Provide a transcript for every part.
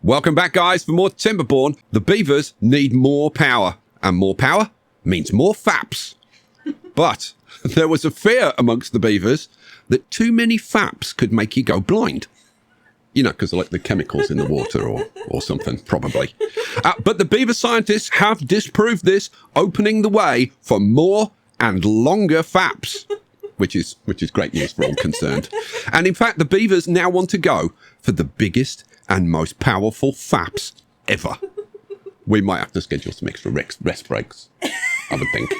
Welcome back, guys, for more Timberborn. The beavers need more power, and more power means more faps. But there was a fear amongst the beavers that too many faps could make you go blind. You know, because of like the chemicals in the water or something, probably. But the beaver scientists have disproved this, opening the way for more and longer faps, which is great news for all concerned. And in fact, the beavers now want to go for the biggest and most powerful faps ever. We might have to schedule some extra rest breaks, I would think.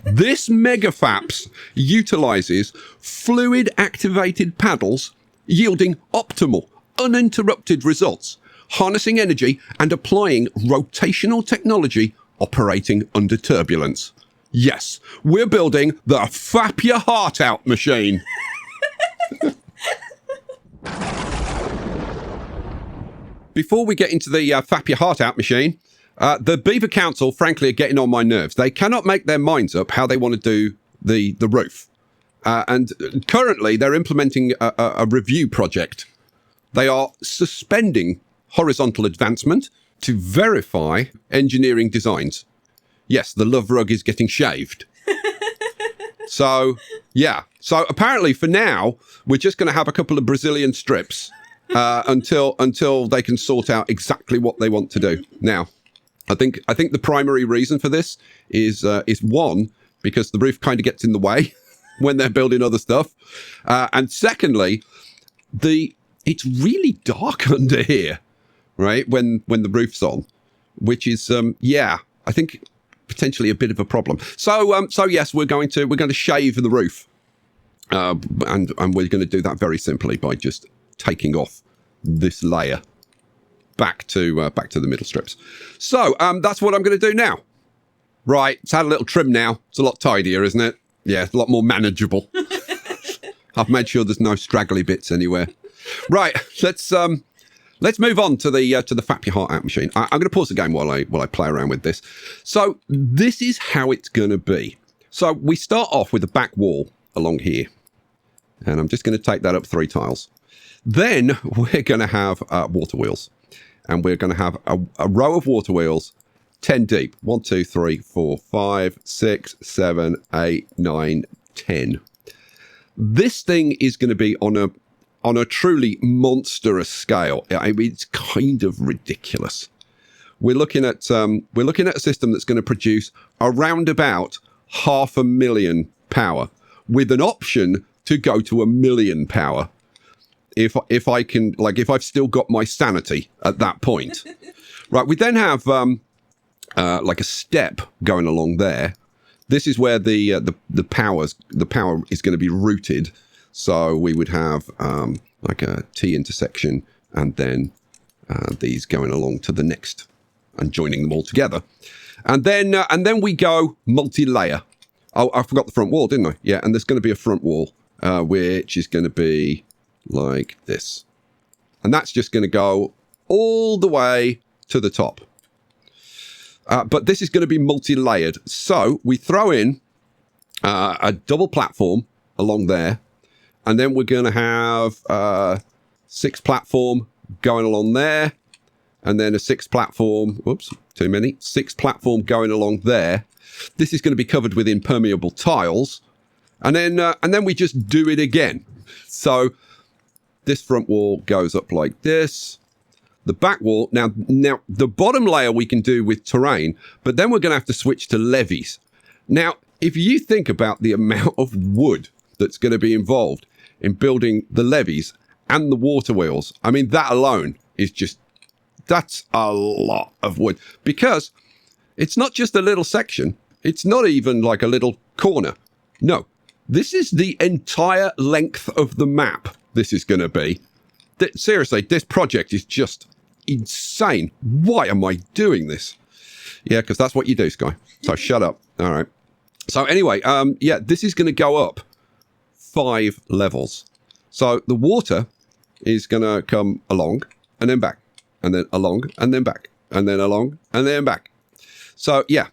This mega faps utilizes fluid-activated paddles, yielding optimal, uninterrupted results, harnessing energy and applying rotational technology operating under turbulence. Yes, we're building the Fap Your Heart Out machine. Before we get into the Fap Your Heart Out machine, the Beaver Council, frankly, are getting on my nerves. They cannot make their minds up how they want to do the roof. And currently, they're implementing a review project. They are suspending horizontal advancement to verify engineering designs. Yes, the love rug is getting shaved. So, yeah. So apparently, for now, we're just going to have a couple of Brazilian strips until they can sort out exactly what they want to do. Now, I think the primary reason for this is one, because the roof kind of gets in the way when they're building other stuff, and secondly, it's really dark under here, right? When the roof's on, which is I think potentially a bit of a problem. So yes, we're going to shave the roof, and we're going to do that very simply by just taking off this layer back to the middle strips. So that's what I'm going to do now. Right, it's had a little trim now. It's a lot tidier, isn't it? Yeah, it's a lot more manageable. I've made sure there's no straggly bits anywhere. Right, let's move on to the Fap Your Heart Out machine. I'm going to pause the game while I play around with this. So this is how it's going to be. So we start off with a back wall along here, and I'm just going to take that up 3 tiles. Then we're going to have water wheels, and we're going to have a row of water wheels 10 deep. 1, 2, 3, 4, 5, 6, 7, 8, 9, 10. This thing is going to be on a truly monstrous scale. I mean, it's kind of ridiculous. We're looking at a system that's going to produce around about 500,000 power, with an option to go to 1 million power. If I can, like, if I've still got my sanity at that point. Right, we then have like a step going along there. This is where the power is going to be routed. So we would have like a T intersection, and then these going along to the next and joining them all together. And then we go multi-layer. Oh, I forgot the front wall, didn't I? Yeah, and there's going to be a front wall, which is going to be like this. And that's just going to go all the way to the top. But this is going to be multi-layered. So we throw in a double platform along there. And then we're going to have 6 platform going along there. And then a 6 platform, whoops, too many. 6 platform going along there. This is going to be covered with impermeable tiles. And then we just do it again. So this front wall goes up like this. The back wall, now the bottom layer we can do with terrain, but then we're going to have to switch to levees. Now, if you think about the amount of wood that's going to be involved in building the levees and the water wheels, I mean, that alone is that's a lot of wood, because it's not just a little section. It's not even like a little corner. No, this is the entire length of the map. This is going to be. Seriously, this project is just insane. Why am I doing this? Yeah, because that's what you do, Sky. So shut up. All right. So anyway, yeah, this is going to go up 5 levels. So the water is going to come along and then back, and then along and then back, and then along and then back. So yeah,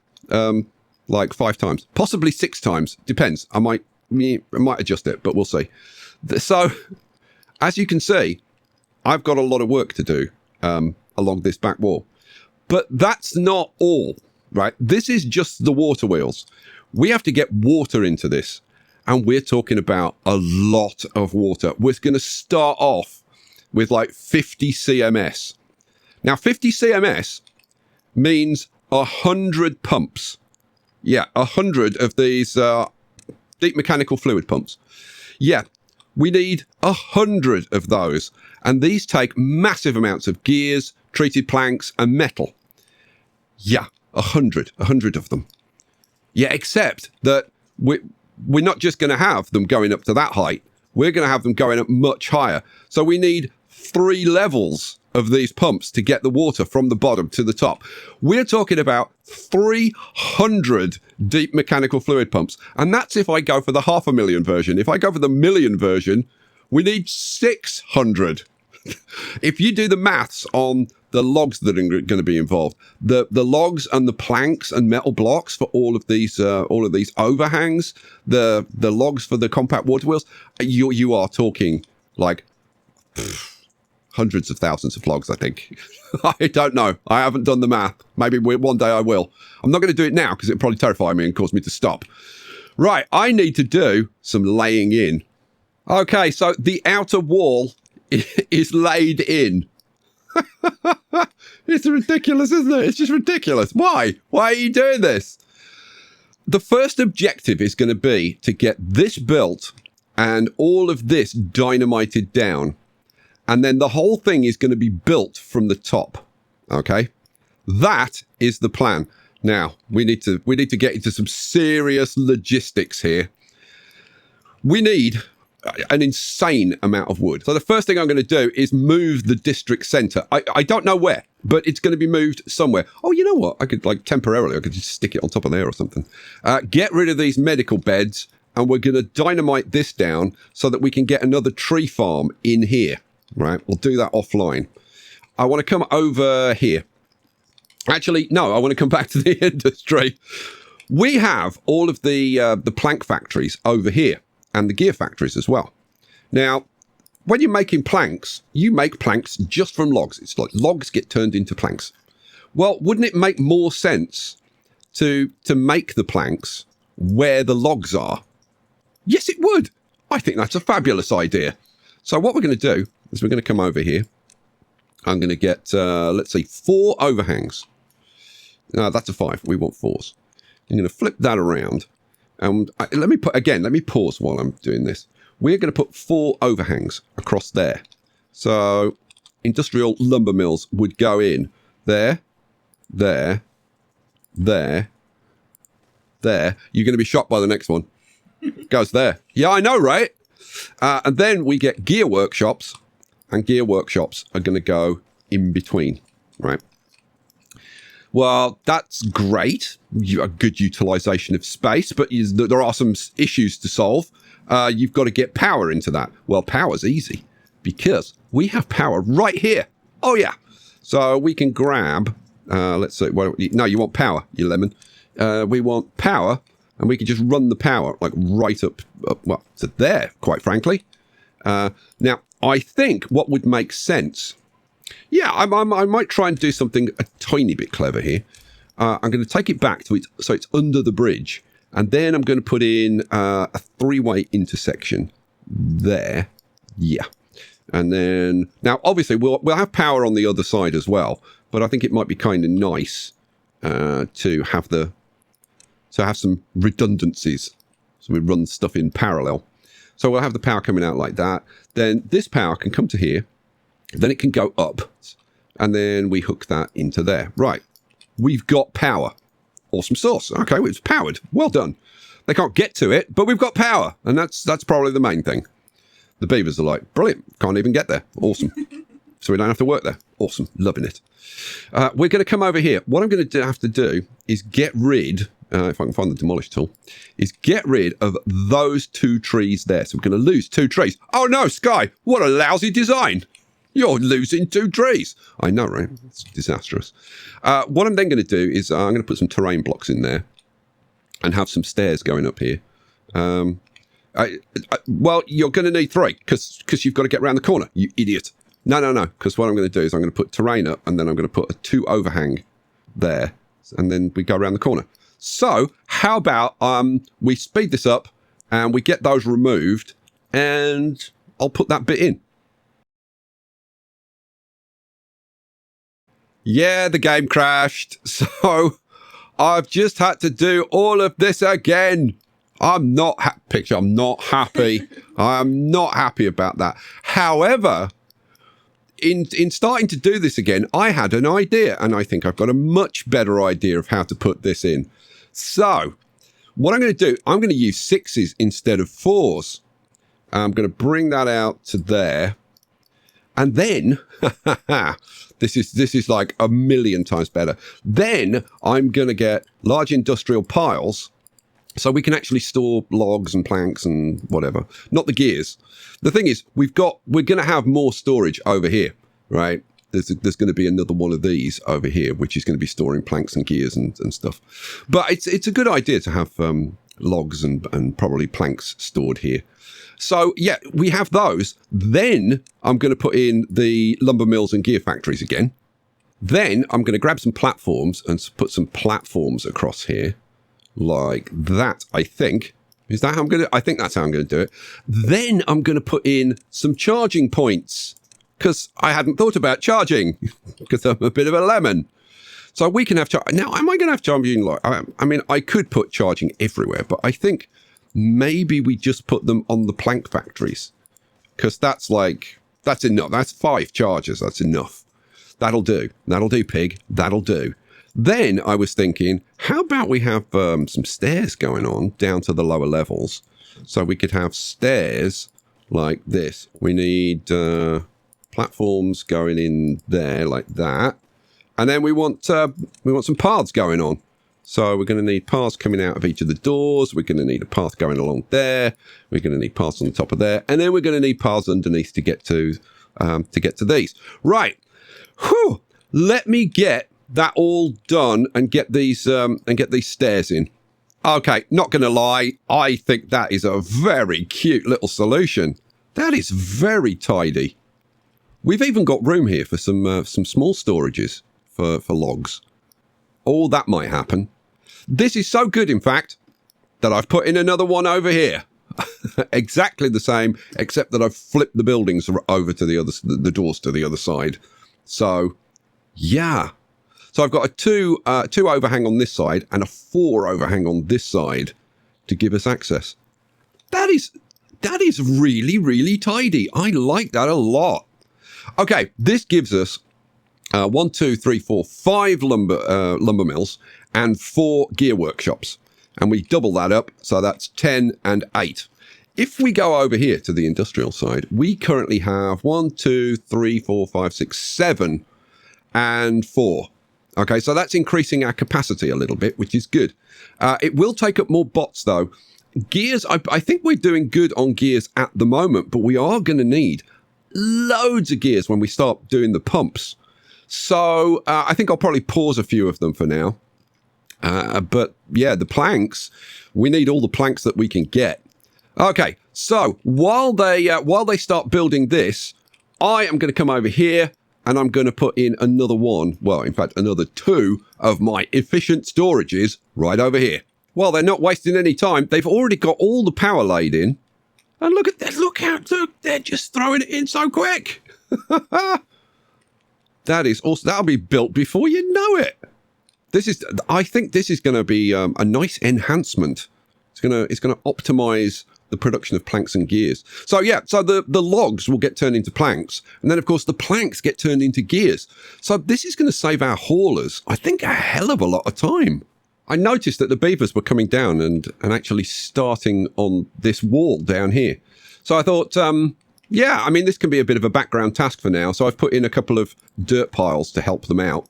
like 5 times, possibly 6 times. Depends. I might adjust it, but we'll see. So as you can see, I've got a lot of work to do along this back wall. But that's not all, right? This is just the water wheels. We have to get water into this. And we're talking about a lot of water. We're going to start off with like 50 CMS. Now, 50 CMS means 100 pumps. Yeah, 100 of these deep mechanical fluid pumps. Yeah, we need 100 of those. And these take massive amounts of gears, treated planks, and metal. Yeah, 100 of them. Yeah, except that we're not just going to have them going up to that height. We're going to have them going up much higher. So we need 3 levels of these pumps to get the water from the bottom to the top. We're talking about 300 deep mechanical fluid pumps. And that's if I go for the 500,000 version. If I go for the million version, we need 600. If you do the maths on the logs that are going to be involved, the logs and the planks and metal blocks for all of these overhangs, the logs for the compact water wheels, you are talking like hundreds of thousands of logs, I think. I don't know. I haven't done the math. Maybe one day I will. I'm not going to do it now because it'll probably terrify me and cause me to stop. Right, I need to do some laying in. Okay, so the outer wall is laid in. It's ridiculous, isn't it? It's just ridiculous. Why? Why are you doing this? The first objective is going to be to get this built and all of this dynamited down. And then the whole thing is going to be built from the top. Okay? That is the plan. Now, we need to get into some serious logistics here. We need an insane amount of wood. So the first thing I'm going to do is move the district center. I don't know where, but it's going to be moved somewhere. Oh, you know what? I could temporarily just stick it on top of there or something. Get rid of these medical beds, and we're going to dynamite this down so that we can get another tree farm in here. Right? We'll do that offline. I want to come over here. Actually, no, I want to come back to the industry. We have all of the plank factories over here, and the gear factories as well. Now, when you're making planks, you make planks just from logs. It's like logs get turned into planks. Well, wouldn't it make more sense to make the planks where the logs are? Yes, it would. I think that's a fabulous idea. So what we're going to do is we're going to come over here. I'm going to get, let's see, 4 overhangs. No, that's a 5. We want 4s. I'm going to flip that around. And let me pause while I'm doing this. We're going to put 4 overhangs across there. So industrial lumber mills would go in there, there, there, there. You're going to be shocked by the next one. Goes there. Yeah, I know, right? And then we get gear workshops, and gear workshops are going to go in between, right? Well, that's great. A good utilization of space, but there are some issues to solve. You've got to get power into that. Well, power's easy because we have power right here. Oh, yeah. So we can grab, let's see. Well, no, you want power, you lemon. We want power, and we can just run the power like right up well, to there, quite frankly. Now, I think what would make sense... Yeah, I might try and do something a tiny bit clever here. I'm going to take it back to so it's under the bridge. And then I'm going to put in a 3-way intersection there. Yeah. And then... Now, obviously, we'll have power on the other side as well. But I think it might be kind of nice to have some redundancies. So we run stuff in parallel. So we'll have the power coming out like that. Then this power can come to here. Then it can go up, and then we hook that into there. Right, we've got power. Awesome sauce. Okay, it's powered. Well done. They can't get to it, but we've got power, and that's probably the main thing. The beavers are like, brilliant, can't even get there. Awesome. So we don't have to work there. Awesome, loving it. We're going to come over here. What I'm going to have to do is get rid, if I can find the demolish tool, is get rid of those 2 trees there. So we're going to lose 2 trees. Oh no, Sky, what a lousy design. You're losing 2 trees. I know, right? It's disastrous. What I'm then going to do is I'm going to put some terrain blocks in there and have some stairs going up here. Well, you're going to need 3 because you've got to get around the corner, you idiot. No, because what I'm going to do is I'm going to put terrain up, and then I'm going to put a 2 overhang there, and then we go around the corner. So how about we speed this up, and we get those removed, and I'll put that bit in. Yeah, the game crashed, so I've just had to do all of this again. I'm not happy. I'm not happy about that. However, in starting to do this again, I had an idea, and I think I've got a much better idea of how to put this in. So what I'm going to do, I'm going to use 6s instead of 4s. I'm going to bring that out to there. And then, this is like a million times better. Then I'm going to get large industrial piles, so we can actually store logs and planks and whatever. Not the gears. The thing is, we're going to have more storage over here, right? There's going to be another one of these over here, which is going to be storing planks and gears and stuff. But it's a good idea to have logs and probably planks stored here. So, yeah, we have those. Then I'm going to put in the lumber mills and gear factories again. Then I'm going to grab some platforms and put some platforms across here. Like that, I think. Is that how I'm going to... I think that's how I'm going to do it. Then I'm going to put in some charging points. Because I hadn't thought about charging. Because I'm a bit of a lemon. So we can have... Now, am I going to have charging? I mean, I could put charging everywhere. But I think... maybe we just put them on the plank factories, because that's enough. That's 5 chargers. That's enough. That'll do. That'll do, pig. That'll do. Then I was thinking, how about we have some stairs going on down to the lower levels, so we could have stairs like this. We need platforms going in there like that, and then we want some paths going on. So we're going to need paths coming out of each of the doors. We're going to need a path going along there. We're going to need paths on the top of there. And then we're going to need paths underneath to get to these. Right. Whew. Let me get that all done and get these stairs in. Okay, not going to lie. I think that is a very cute little solution. That is very tidy. We've even got room here for some small storages for logs. Oh, that might happen. This is so good, in fact, that I've put in another one over here. Exactly the same, except that I've flipped the buildings over to the doors to the other side. So, yeah. So I've got a 2 overhang on this side and a 4 overhang on this side to give us access. That is really, really tidy. I like that a lot. Okay, this gives us 1, 2, 3, 4, 5 lumber mills and 4 gear workshops. And we double that up, so that's 10 and 8. If we go over here to the industrial side, we currently have 1, 2, 3, 4, 5, 6, 7 and 4. Okay, so that's increasing our capacity a little bit, which is good. It will take up more bots, though. Gears, I think we're doing good on gears at the moment, but we are going to need loads of gears when we start doing the pumps. So I think I'll probably pause a few of them for now. But yeah, the planks, we need all the planks that we can get. Okay, so while they start building this, I am going to come over here and I'm going to put in another one. Well, in fact, another 2 of my efficient storages right over here. Well, they're not wasting any time. They've already got all the power laid in. And look at that. Look, they're just throwing it in so quick. That is awesome. That'll be built before you know it. I think this is going to be a nice enhancement. It's going to optimize the production of planks and gears. So yeah, so the logs will get turned into planks, and then of course the planks get turned into gears. So this is going to save our haulers, I think, a hell of a lot of time. I noticed that the beavers were coming down and actually starting on this wall down here. So I thought, yeah, I mean, this can be a bit of a background task for now. So I've put in a couple of dirt piles to help them out.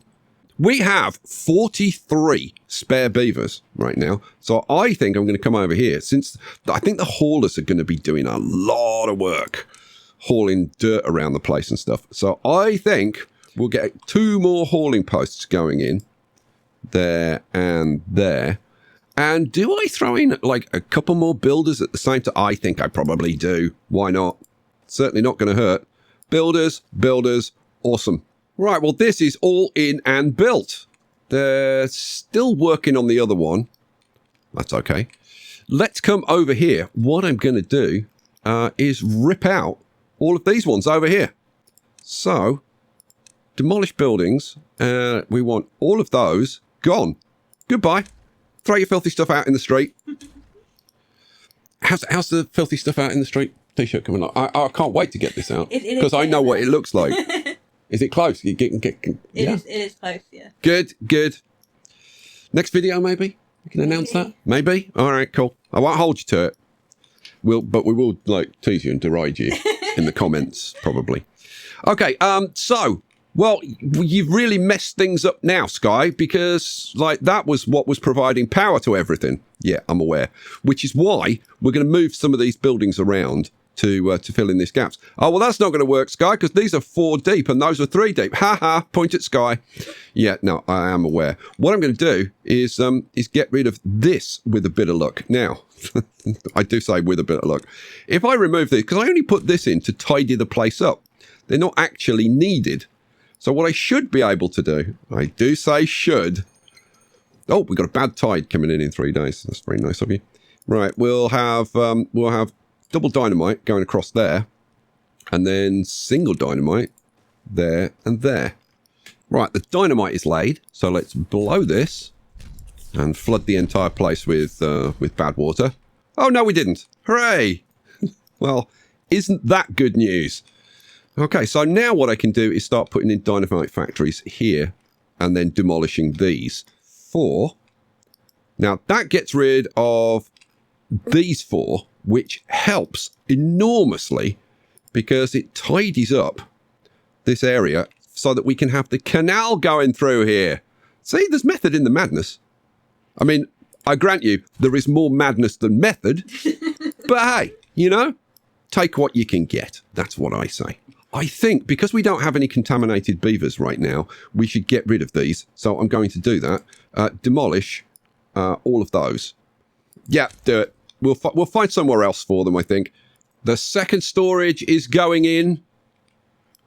We have 43 spare beavers right now. So I think I'm going to come over here, since I think the haulers are going to be doing a lot of work hauling dirt around the place and stuff. So I think we'll get 2 more hauling posts going in there and there. And do I throw in like a couple more builders at the same time? I think I probably do. Why not? Certainly not going to hurt. Builders, builders, awesome. Right, well, this is all in and built. They're still working on the other one. That's okay. Let's come over here. What I'm going to do is rip out all of these ones over here. So, demolish buildings. We want all of those gone. Goodbye. Throw your filthy stuff out in the street. How's the filthy stuff out in the street t-shirt coming up? I can't wait to get this out because I know what it looks like. Is it close? It is close, yeah. Good. Next video, maybe? We can announce that? Maybe? All right, cool. I won't hold you to it. But we will like tease you and deride you in the comments, probably. Okay, so, well, you've really messed things up now, Sky, because like that was what was providing power to everything. Yeah, I'm aware. Which is why we're going to move some of these buildings around to fill in these gaps. Oh, well, that's not going to work, Sky, because these are 4 deep and those are 3 deep. Ha ha, point at Sky. Yeah, no, I am aware. What I'm going to do is get rid of this with a bit of luck. Now, I do say with a bit of luck. If I remove these, because I only put this in to tidy the place up, they're not actually needed. So what I should be able to do, I do say should. Oh, we've got a bad tide coming in 3 days. That's very nice of you. Right, we'll have double dynamite going across there, and then single dynamite there and there. Right, the dynamite is laid, so let's blow this and flood the entire place with bad water. Oh, no, we didn't. Hooray! Well, isn't that good news? Okay, so now what I can do is start putting in dynamite factories here and then demolishing these 4. Now, that gets rid of these 4, which helps enormously because it tidies up this area so that we can have the canal going through here. See, there's method in the madness. I mean, I grant you, there is more madness than method, but hey, you know, take what you can get. That's what I say. I think because we don't have any contaminated beavers right now, we should get rid of these. So I'm going to do that. Demolish all of those. Yeah, do it. We'll find somewhere else for them, I think. The second storage is going in.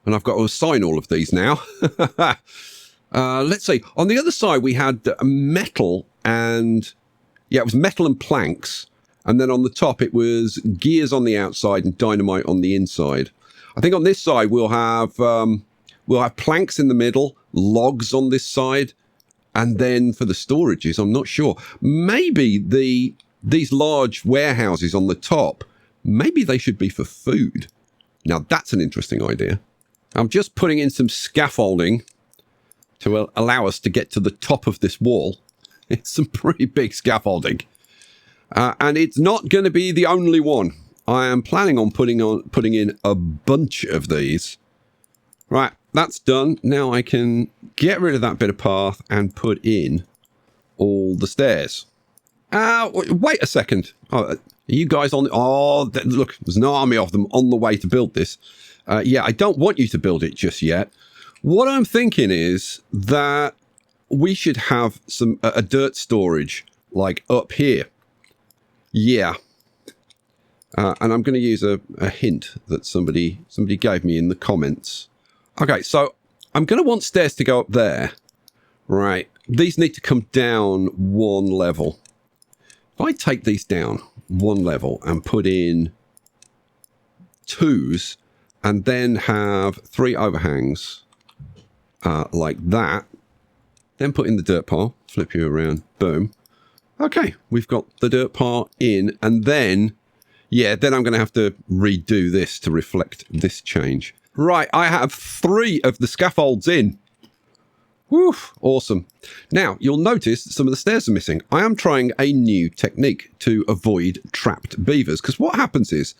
And I've got to assign all of these now. Let's see. On the other side, we had metal and... Yeah, it was metal and planks. And then on the top, it was gears on the outside and dynamite on the inside. I think on this side, we'll have planks in the middle, logs on this side. And then for the storages, I'm not sure. Maybe these large warehouses on the top, maybe they should be for food. Now, that's an interesting idea. I'm just putting in some scaffolding to allow us to get to the top of this wall. It's some pretty big scaffolding. And it's not going to be the only one. I am planning on putting in a bunch of these. Right, that's done. Now I can get rid of that bit of path and put in all the stairs. Wait a second. Oh, are you guys on? Look, there's an army of them on the way to build this. Yeah, I don't want you to build it just yet. What I'm thinking is that we should have a dirt storage like up here. Yeah. And I'm going to use a hint that somebody gave me in the comments. Okay, so I'm going to want stairs to go up there. Right. These need to come down 1 level. If I take these down 1 level and put in 2s and then have 3 overhangs like that, then put in the dirt pile, flip you around, boom. Okay, we've got the dirt pile in, and then, yeah, then I'm going to have to redo this to reflect this change. Right, I have 3 of the scaffolds in. Whew, awesome. Now, you'll notice that some of the stairs are missing. I am trying a new technique to avoid trapped beavers, because what happens is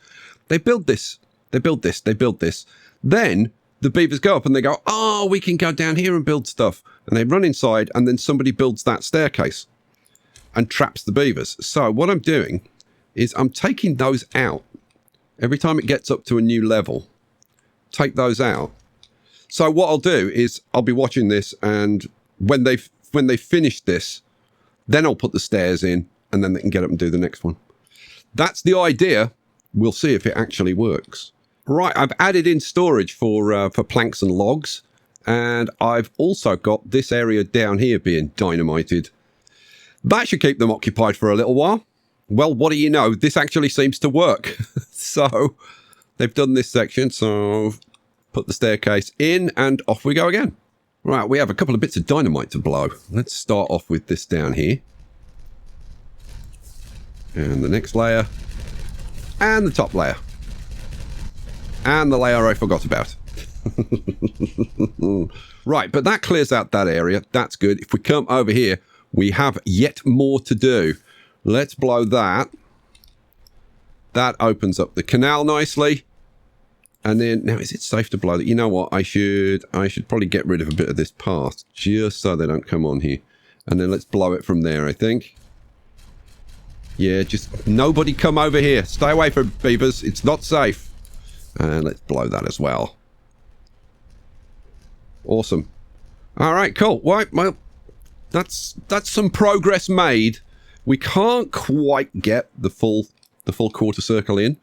they build this, they build this, they build this. Then the beavers go up and they go, oh, we can go down here and build stuff. And they run inside, and then somebody builds that staircase and traps the beavers. So what I'm doing is I'm taking those out. Every time it gets up to a new level, take those out. So what I'll do is I'll be watching this, and when they finish this, then I'll put the stairs in, and then they can get up and do the next one. That's the idea. We'll see if it actually works. Right, I've added in storage for planks and logs. And I've also got this area down here being dynamited. That should keep them occupied for a little while. Well, what do you know? This actually seems to work. So they've done this section. So put the staircase in and off we go again. Right, we have a couple of bits of dynamite to blow. Let's start off with this down here. And the next layer. And the top layer. And the layer I forgot about. Right, but that clears out that area. That's good. If we come over here, we have yet more to do. Let's blow that. That opens up the canal nicely. And then, now is it safe to blow that? You know what? I should probably get rid of a bit of this path just so they don't come on here. And then let's blow it from there, I think. Yeah, just nobody come over here. Stay away from beavers. It's not safe. And let's blow that as well. Awesome. All right, cool. Right, well, that's some progress made. We can't quite get the full quarter circle in,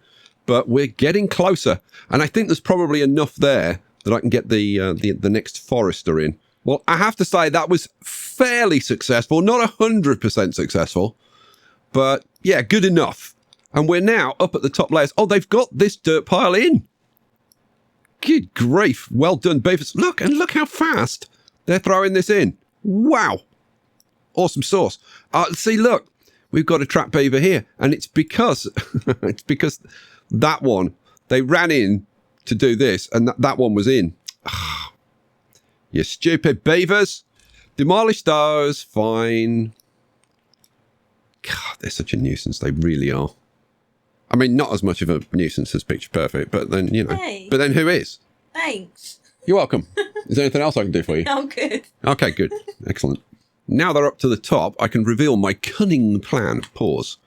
but we're getting closer. And I think there's probably enough there that I can get the next forester in. Well, I have to say that was fairly successful, not 100% successful, but yeah, good enough. And we're now up at the top layers. Oh, they've got this dirt pile in. Good grief. Well done, beavers. Look how fast they're throwing this in. Wow. Awesome sauce. See, look, we've got a trap beaver here. And it's because, that one, they ran in to do this and that one was in. You stupid beavers. Demolish those. Fine. God, they're such a nuisance. They really are. I mean, not as much of a nuisance as Picture Perfect, but then, you know. Hey. But then who is? Thanks. You're welcome. Is there anything else I can do for you? I'm good. Okay, good. Excellent. Now they're up to the top, I can reveal my cunning plan. Pause.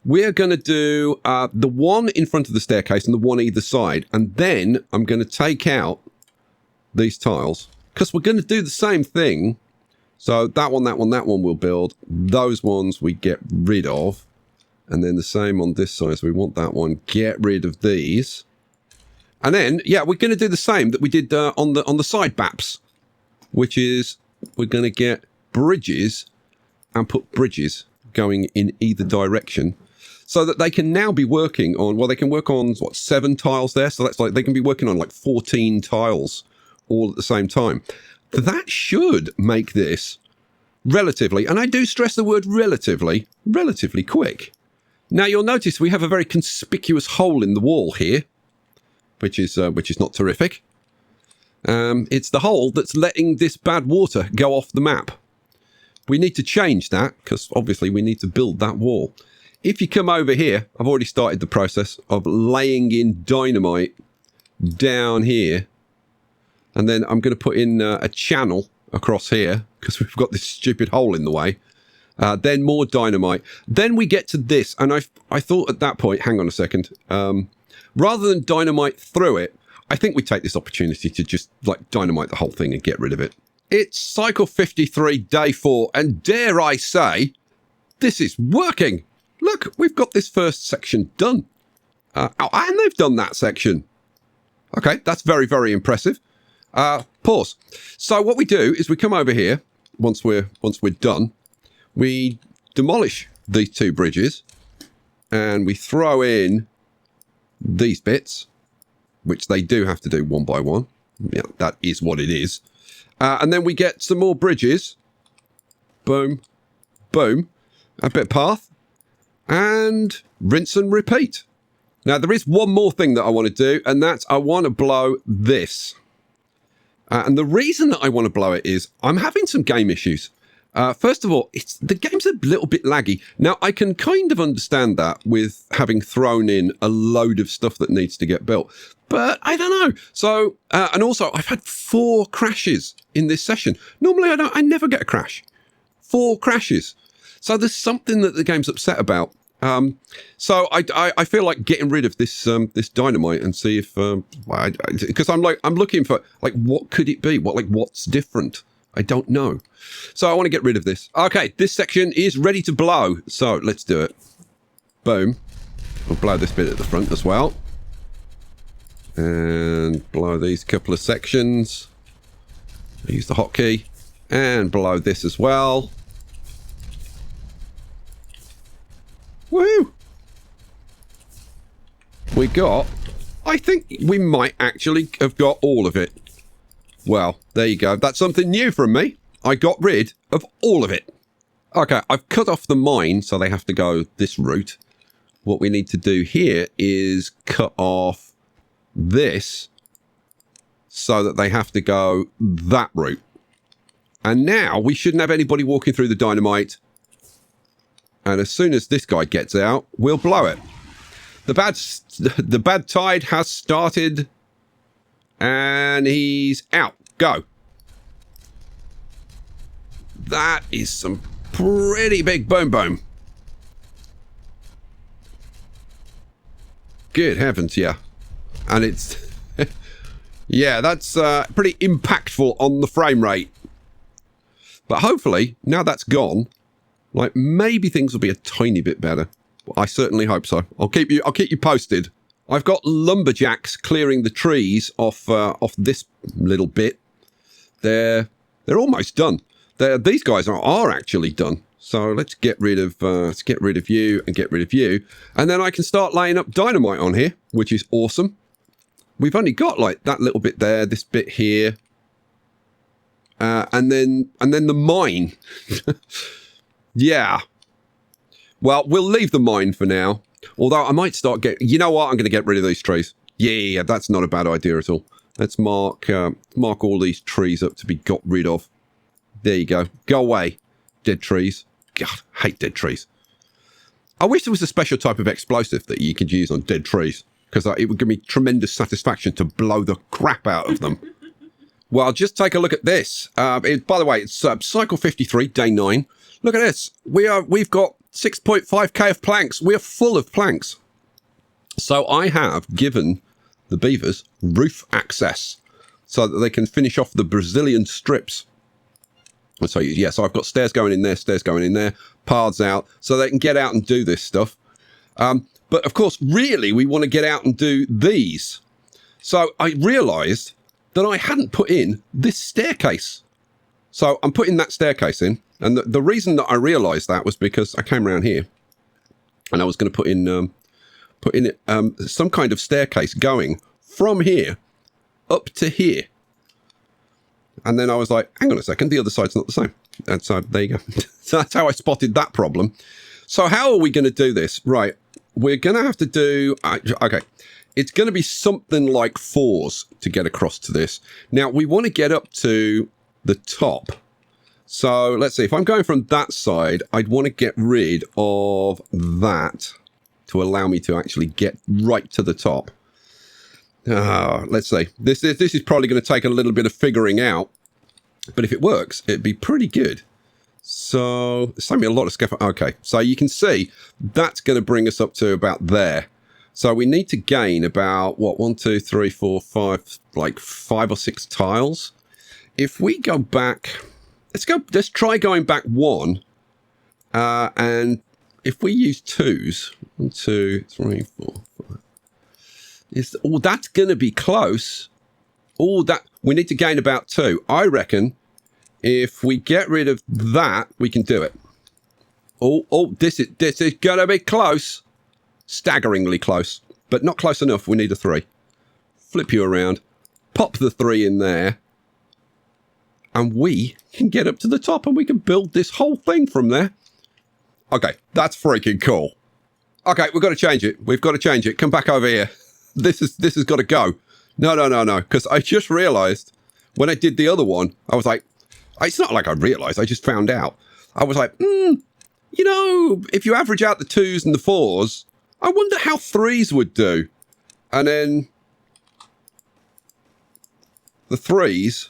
We're going to do the one in front of the staircase and the one either side. And then I'm going to take out these tiles because we're going to do the same thing. So that one we'll build. Those ones we get rid of. And then the same on this side. So we want that one. Get rid of these. And then, yeah, we're going to do the same that we did on the side baps. Which is, we're going to get bridges and put bridges going in either direction. So that they can now be working on, well, they can work on, what, 7 tiles there? So that's like, they can be working on like 14 tiles all at the same time. That should make this relatively, and I do stress the word relatively quick. Now you'll notice we have a very conspicuous hole in the wall here, which is not terrific. It's the hole that's letting this bad water go off the map. We need to change that because obviously we need to build that wall. If you come over here, I've already started the process of laying in dynamite down here. And then I'm going to put in a channel across here because we've got this stupid hole in the way. Then more dynamite. Then we get to this. And I thought at that point, hang on a second. Rather than dynamite through it, I think we take this opportunity to just like dynamite the whole thing and get rid of it. It's cycle 53, day 4. And dare I say, this is working. Look, we've got this first section done. And they've done that section. Okay, that's very, very impressive. Pause. So what we do is we come over here once we're done. We demolish these 2 bridges and we throw in these bits, which they do have to do one by one. Yeah, that is what it is. And then we get some more bridges. Boom, boom, a bit of path. And rinse and repeat. Now, there is one more thing that I want to do, and that's I want to blow this. And the reason that I want to blow it is I'm having some game issues. First of all, the game's a little bit laggy. Now, I can kind of understand that with having thrown in a load of stuff that needs to get built. But I don't know. So, and also, I've had 4 crashes in this session. Normally, I never get a crash. 4 crashes. So there's something that the game's upset about. So I feel like getting rid of this this dynamite and see if because I'm looking for like what could it be? What's different? I don't know. So I want to get rid of this. Okay, this section is ready to blow. So let's do it. Boom. We'll blow this bit at the front as well. And blow these couple of sections. Use the hotkey. And blow this as well. Woo! We got... I think we might actually have got all of it. Well, there you go. That's something new from me. I got rid of all of it. Okay, I've cut off the mine, so they have to go this route. What we need to do here is cut off this so that they have to go that route. And now we shouldn't have anybody walking through the dynamite. And as soon as this guy gets out, we'll blow it. The bad tide has started. And he's out. Go. That is some pretty big boom boom. Good heavens, yeah. And it's... yeah, that's pretty impactful on the frame rate. But hopefully, now that's gone, like maybe things will be a tiny bit better. I certainly hope so. I'll keep you posted. I've got lumberjacks clearing the trees off this little bit. They're almost done. These guys are actually done. So let's get rid of you and get rid of you, and then I can start laying up dynamite on here, which is awesome. We've only got like that little bit there, this bit here, and then the mine. Yeah. Well, we'll leave the mine for now. Although I might start you know what? I'm going to get rid of these trees. Yeah, that's not a bad idea at all. Let's mark all these trees up to be got rid of. There you go. Go away, dead trees. God, I hate dead trees. I wish there was a special type of explosive that you could use on dead trees, because it would give me tremendous satisfaction to blow the crap out of them. Well, just take a look at this. By the way, it's cycle 53, day 9. Look at this. We've got 6.5k of planks. We're full of planks. So I have given the beavers roof access so that they can finish off the Brazilian strips. So yeah, so I've got stairs going in there, paths out, so they can get out and do this stuff. But of course, really, we want to get out and do these. So I realized that I hadn't put in this staircase. So I'm putting that staircase in. And the reason that I realized that was because I came around here and I was going to put in some kind of staircase going from here up to here. And then I was like, hang on a second, the other side's not the same. And so there you go. So that's how I spotted that problem. So how are we going to do this? Right. We're going to have to do, okay. It's going to be something like 4s to get across to this. Now we want to get up to the top. So let's see, if I'm going from that side, I'd want to get rid of that to allow me to actually get right to the top. Let's see. This is probably going to take a little bit of figuring out, but if it works, it'd be pretty good. So save me a lot of scaffolding. Okay, so you can see that's going to bring us up to about there. So we need to gain about what 1, 2, 3, 4, 5, like 5 or 6 tiles. If we go back, let's try going back 1, and if we use 2s, 1, 2, 3, 4, 5. That's going to be close. We need to gain about 2. I reckon if we get rid of that, we can do it. This is going to be close. Staggeringly close, but not close enough. We need a 3. Flip you around, pop the 3 in there, and we can get up to the top and we can build this whole thing from there. Okay, that's freaking cool. Okay, we've got to change it. We've got to change it. Come back over here. This has got to go. No. Because I just realized when I did the other one, I was like, it's not like I realized, I just found out. I was like, if you average out the 2s and the 4s, I wonder how 3s would do. And then the 3s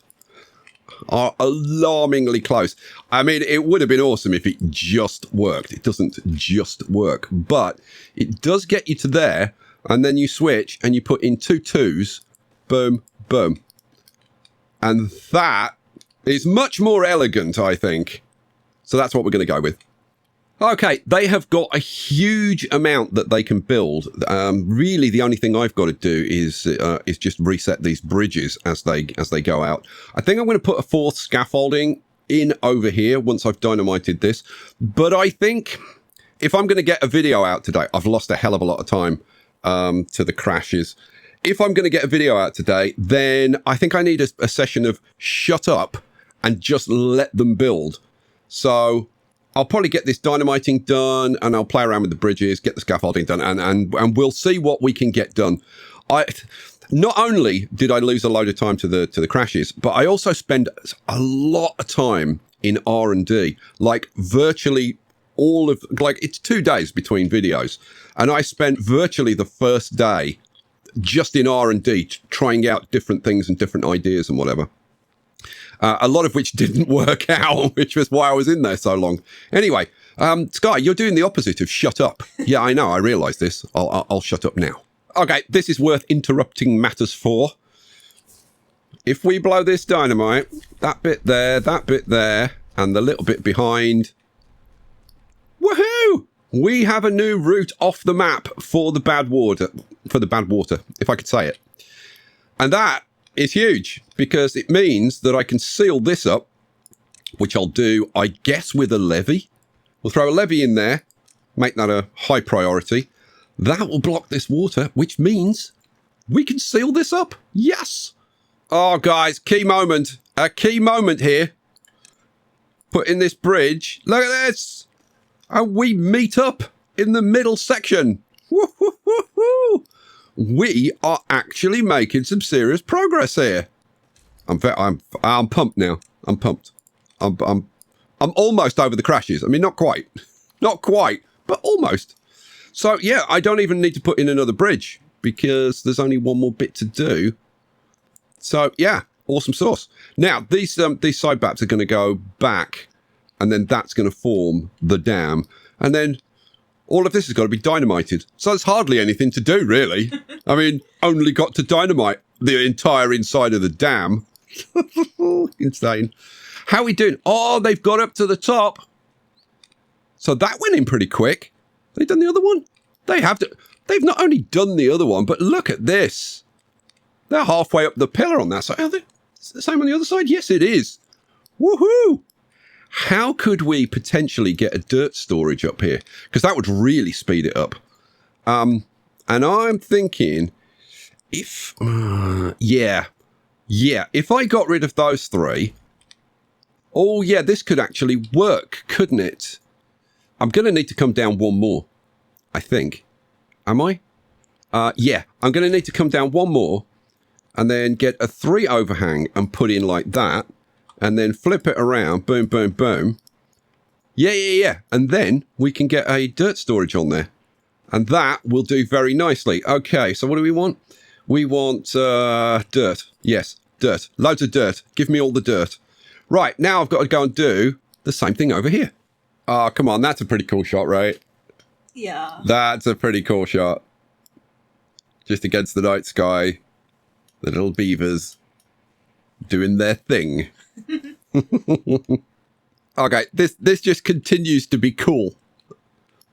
are alarmingly close. I mean, it would have been awesome if it just worked. It doesn't just work, but it does get you to there. And then you switch and you put in 2 2s, boom, boom. And that is much more elegant, I think. So that's what we're going to go with. Okay, they have got a huge amount that they can build. Really, the only thing I've got to do is just reset these bridges as they go out. I think I'm going to put a fourth scaffolding in over here once I've dynamited this. But I think if I'm going to get a video out today, I've lost a hell of a lot of time to the crashes. If I'm going to get a video out today, then I think I need a session of shut up and just let them build. So I'll probably get this dynamiting done, and I'll play around with the bridges, get the scaffolding done, and we'll see what we can get done. Not only did I lose a load of time to the crashes, but I also spend a lot of time in R&D, like virtually all of, like it's 2 days between videos, and I spent virtually the first day just in R&D trying out different things and different ideas and whatever. A lot of which didn't work out, which was why I was in there so long. Anyway, Sky, you're doing the opposite of shut up. Yeah, I know. I realise this. I'll shut up now. Okay, this is worth interrupting matters for. If we blow this dynamite, that bit there, and the little bit behind, woohoo! We have a new route off the map for the bad water, if I could say it. And that is huge, because it means that I can seal this up, which I'll do, I guess, with a levee. We'll throw a levee in there, make that a high priority. That will block this water, which means we can seal this up. Yes! Oh, guys, key moment. A key moment here. Put in this bridge. Look at this! And we meet up in the middle section. Woo-hoo-hoo-hoo! We are actually making some serious progress here. I'm pumped now. I'm pumped. I'm almost over the crashes. I mean, not quite, but almost. So yeah, I don't even need to put in another bridge because there's only one more bit to do. So yeah, awesome sauce. Now these side baps are going to go back, and then that's going to form the dam, and then all of this has got to be dynamited. So there's hardly anything to do, really. I mean, only got to dynamite the entire inside of the dam. Insane. How are we doing? Oh, they've got up to the top. So that went in pretty quick. They've done the other one? They have to. They've not only done the other one, but look at this. They're halfway up the pillar on that side. Are they? Is it the same on the other side? Yes, it is. Woohoo! How could we potentially get a dirt storage up here? Because that would really speed it up. And I'm thinking, if if I got rid of those three, oh yeah, this could actually work, couldn't it? I'm going to need to come down one more, I think. Am I? Yeah, I'm going to need to come down one more and then get a 3 overhang and put in like that. And then flip it around, boom, boom, boom. Yeah. And then we can get a dirt storage on there. And that will do very nicely. Okay, so what do we want? We want dirt. Yes, dirt. Loads of dirt. Give me all the dirt. Right, now I've got to go and do the same thing over here. Oh, come on. That's a pretty cool shot, right? Yeah. That's a pretty cool shot. Just against the night sky. The little beavers doing their thing. Okay, this just continues to be cool.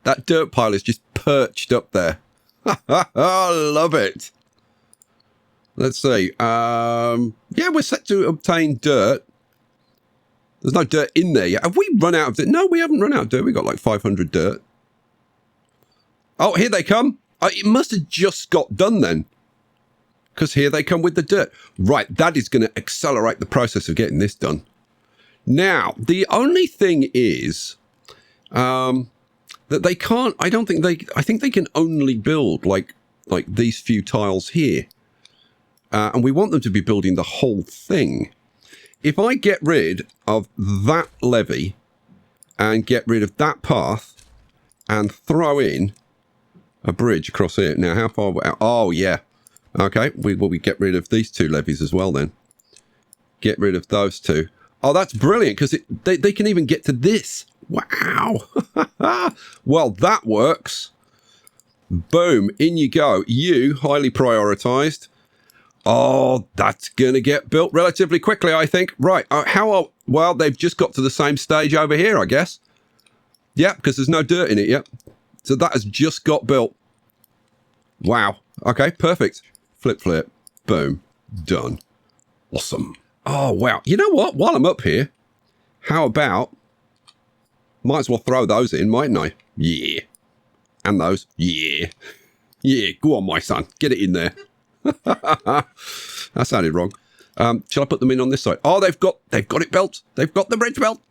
That dirt pile is just perched up there. I love it. Let's see. Yeah, we're set to obtain dirt. There's no dirt in there yet. Have we run out of dirt? No, we haven't run out of dirt. We got like 500 dirt. Oh, here they come. It must have just got done then. Because here they come with the dirt. Right, that is going to accelerate the process of getting this done. Now, the only thing is that they can't, I think they can only build like these few tiles here. And we want them to be building the whole thing. If I get rid of that levee and get rid of that path and throw in a bridge across here. Now, how far? Oh, yeah. Okay, we get rid of these 2 levees as well then. Get rid of those 2. Oh, that's brilliant, because they can even get to this. Wow. Well, that works. Boom, in you go. You, highly prioritized. Oh, that's going to get built relatively quickly, I think. Right, well, they've just got to the same stage over here, I guess. Yeah, because there's no dirt in it yet. So that has just got built. Wow. Okay, perfect. Flip, flip. Boom. Done. Awesome. Oh, wow. You know what? While I'm up here, how about... Might as well throw those in, mightn't I? Yeah. And those. Yeah. Yeah, go on, my son. Get it in there. That sounded wrong. Shall I put them in on this side? Oh, they've got it built. They've got the bridge built.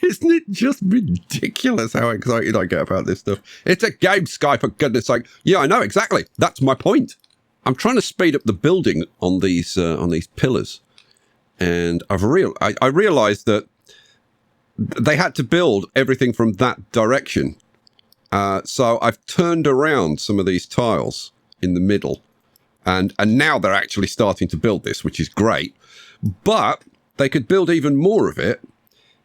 Isn't it just ridiculous how excited I get about this stuff? It's a game, Sky, for goodness sake. Yeah, I know, exactly. That's my point. I'm trying to speed up the building on these pillars. And I realized that they had to build everything from that direction. So I've turned around some of these tiles in the middle. And now they're actually starting to build this, which is great. But they could build even more of it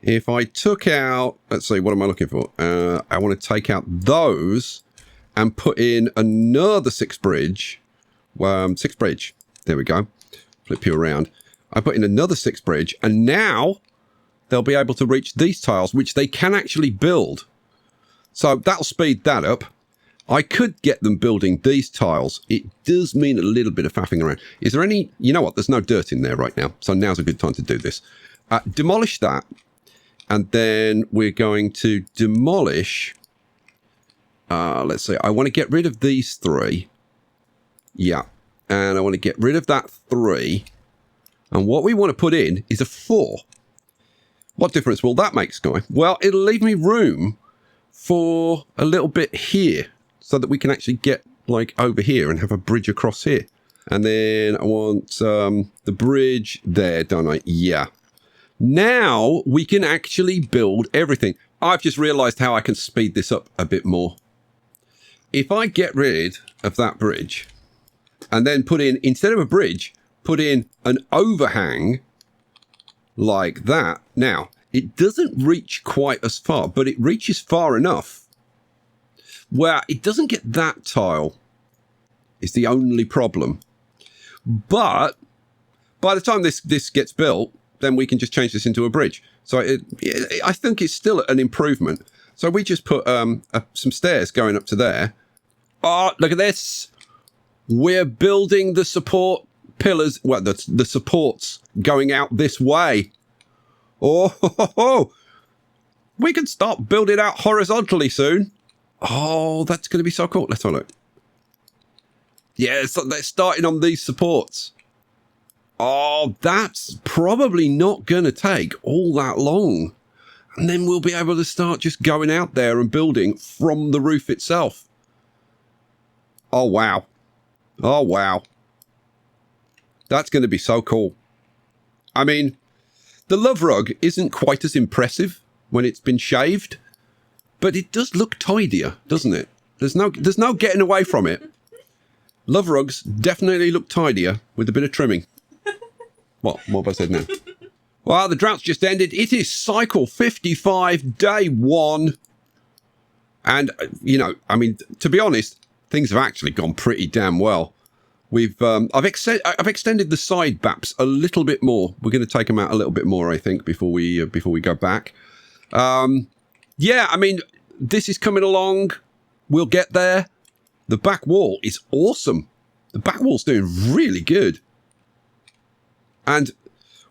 if I took out... Let's see, what am I looking for? I want to take out those and put in another 6 bridge. 6 bridge. There we go. Flip you around. I put in another 6 bridge. And now they'll be able to reach these tiles, which they can actually build. So that'll speed that up. I could get them building these tiles. It does mean a little bit of faffing around. Is there any... You know what? There's no dirt in there right now. So now's a good time to do this. Demolish that. And then we're going to demolish... let's see. I want to get rid of these 3. Yeah. And I want to get rid of that 3. And what we want to put in is a 4. What difference will that make, Sky? Well, it'll leave me room for a little bit here, so that we can actually get, like, over here and have a bridge across here. And then I want the bridge there, don't I? Yeah. Now we can actually build everything. I've just realized how I can speed this up a bit more. If I get rid of that bridge and then put in, instead of a bridge, put in an overhang like that. Now, it doesn't reach quite as far, but it reaches far enough. Well, it doesn't get that tile. It's the only problem. But by the time this gets built, then we can just change this into a bridge. So I think it's still an improvement. So we just put some stairs going up to there. Oh, look at this. We're building the support pillars. Well, the supports going out this way. Oh, we can start building out horizontally soon. Oh, that's going to be so cool. Let's have a look. Yeah, so they're starting on these supports. Oh, that's probably not going to take all that long. And then we'll be able to start just going out there and building from the roof itself. Oh, wow. Oh, wow. That's going to be so cool. I mean, the love rug isn't quite as impressive when it's been shaved, but it does look tidier, doesn't it? There's no getting away from it. Love rugs definitely look tidier with a bit of trimming. What have I said now? Well, the drought's just ended. It is cycle 55, day 1. And, you know, I mean, to be honest, things have actually gone pretty damn well. I've extended the side baps a little bit more. We're going to take them out a little bit more, I think, before we go back. Yeah, I mean, this is coming along. We'll get there. The back wall is awesome. The back wall's doing really good. And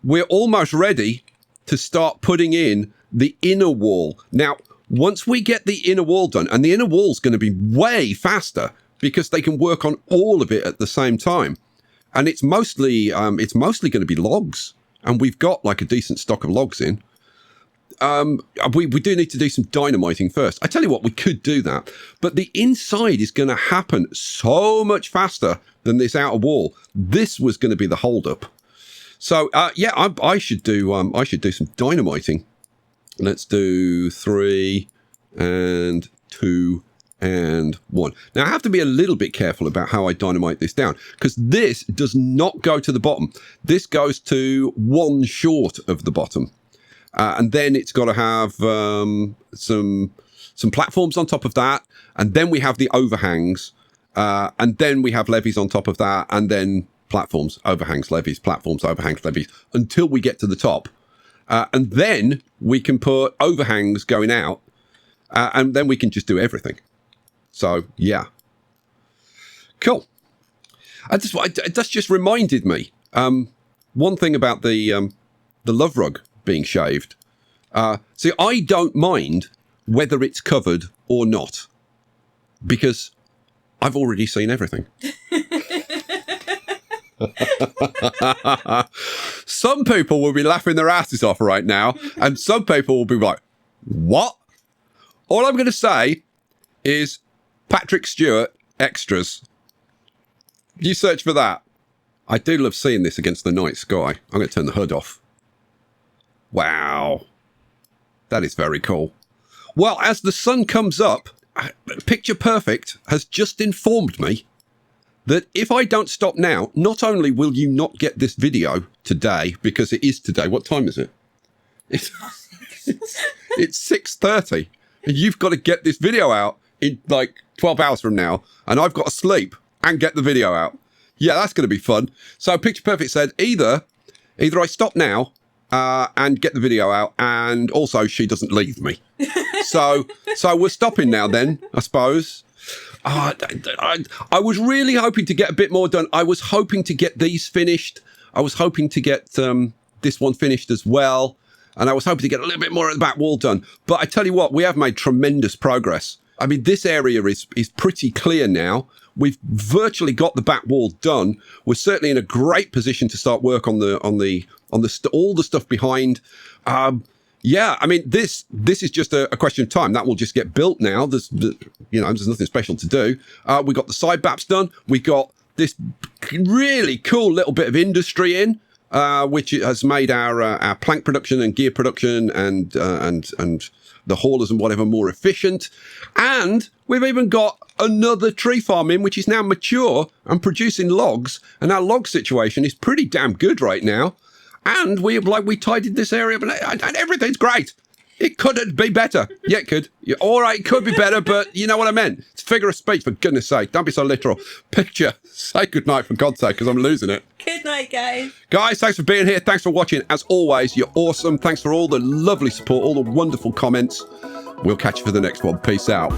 we're almost ready to start putting in the inner wall. Now, once we get the inner wall done, and the inner wall's going to be way faster because they can work on all of it at the same time. And it's mostly going to be logs. And we've got like a decent stock of logs in. We do need to do some dynamiting first. I tell you what, we could do that. But the inside is going to happen so much faster than this outer wall. This was going to be the holdup. So, yeah, I should do some dynamiting. Let's do 3 and 2 and 1. Now, I have to be a little bit careful about how I dynamite this down, because this does not go to the bottom. This goes to 1 short of the bottom. And then it's got to have some platforms on top of that. And then we have the overhangs. And then we have levees on top of that. And then platforms, overhangs, levees, platforms, overhangs, levees, until we get to the top. And then we can put overhangs going out and then we can just do everything. So, yeah. Cool. That's just reminded me. One thing about the love rug being shaved. See, I don't mind whether it's covered or not, because I've already seen everything. Some people will be laughing their asses off right now, and some people will be like, what? All I'm going to say is Patrick Stewart extras. You search for that. I do love seeing this against the night sky. I'm going to turn the hood off. Wow. That is very cool. Well, as the sun comes up, Picture Perfect has just informed me that if I don't stop now, not only will you not get this video today, because it is today. What time is it? It's 6:30. And you've got to get this video out in like 12 hours from now. And I've got to sleep and get the video out. Yeah, that's going to be fun. So Picture Perfect said either I stop now and get the video out, and also she doesn't leave me. So we're stopping now then, I suppose. I was really hoping to get a bit more done. I was hoping to get these finished. I was hoping to get this one finished as well. And I was hoping to get a little bit more of the back wall done. But I tell you what, we have made tremendous progress. I mean, this area is pretty clear now. We've virtually got the back wall done. We're certainly in a great position to start work on all the stuff behind. Yeah, I mean, this is just a question of time. That will just get built now. There's nothing special to do. We got the side baps done. We got this really cool little bit of industry in, which has made our plank production and gear production and the haulers and whatever more efficient. And we've even got another tree farm in, which is now mature and producing logs. And our log situation is pretty damn good right now. And we tidied this area up, and everything's great. It couldn't be better. Yeah, it could. Yeah, all right, it could be better, but you know what I meant. It's a figure of speech, for goodness sake. Don't be so literal. Picture. Say goodnight, for God's sake, because I'm losing it. Good night, guys. Guys, thanks for being here. Thanks for watching. As always, you're awesome. Thanks for all the lovely support, all the wonderful comments. We'll catch you for the next one. Peace out.